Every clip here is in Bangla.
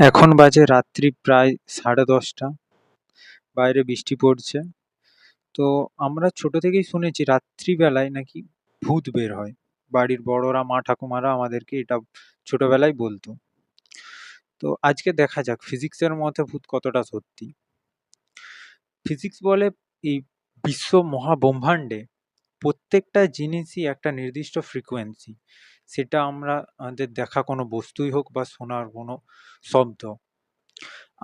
এখন বাজে রাত্রি প্রায় 10:30। বাইরে বৃষ্টি পড়ছে। তো আমরা ছোট থেকেই শুনেছি রাত্রিবেলায় নাকি ভূত বের হয়। বাড়ির বড়রা, মা ঠাকুমারা আমাদেরকে এটা ছোটবেলায় বলতো। তো আজকে দেখা যাক ফিজিক্সের মতে ভূত কতটা সত্যি। ফিজিক্স বলে এই বিশ্ব মহাব্রহ্মাণ্ডে প্রত্যেকটা জিনিসই একটা নির্দিষ্ট ফ্রিকোয়েন্সি। সেটা আমাদের দেখা কোনো বস্তুই হোক বা শোনার কোনো শব্দ।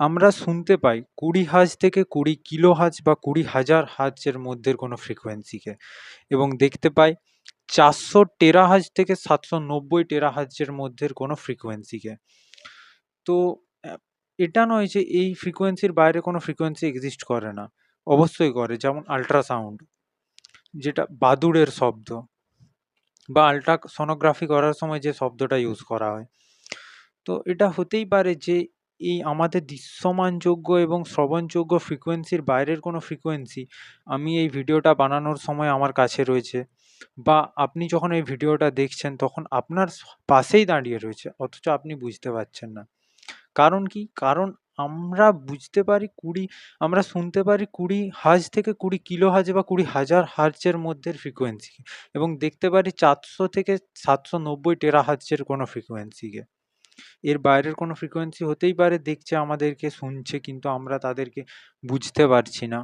আমরা শুনতে পাই 20,000 থেকে 20 কিলোহার্জ বা 20,000 হার্টজের মধ্যের কোনো ফ্রিকোয়েন্সিকে, এবং দেখতে পাই 400 টেরাহার্জ থেকে 790 টেরাহার্জের মধ্যের কোনো ফ্রিকোয়েন্সিকে। তো এটা নয় যে এই ফ্রিকোয়েন্সির বাইরে কোনো ফ্রিকোয়েন্সি এক্সিস্ট করে না, অবশ্যই করে। যেমন আল্ট্রাসাউন্ড, যেটা বাদুড়ের শব্দ, বা আল্ট্রাসোনোগ্রাফি করার সময় যে শব্দটা ইউজ করা হয়। তো এটা হতেই পারে যে এই আমাদের দৃশ্যমানযোগ্য এবং শ্রবণযোগ্য ফ্রিকোয়েন্সির বাইরের কোনো ফ্রিকোয়েন্সি আমি এই ভিডিওটা বানানোর সময় আমার কাছে রয়েছে, বা আপনি যখন এই ভিডিওটা দেখছেন তখন আপনার পাশেই দাঁড়িয়ে রয়েছে, অথচ আপনি বুঝতে পারছেন না। কারণ কি? কারণ আমরা শুনতে পারি 20 হার্জ থেকে 20 কিলোহার্জ বা 20,000 হার্জের মধ্যে ফ্রিকোয়েন্সি, এবং দেখতে পারি 400 থেকে 790 টেরাহার্জের কোনো ফ্রিকোয়েন্সিকে। এর বাইরের কোনো ফ্রিকোয়েন্সি হতেই পারে দেখছে আমাদেরকে, শুনছে, কিন্তু আমরা তাদেরকে বুঝতে পারছি না।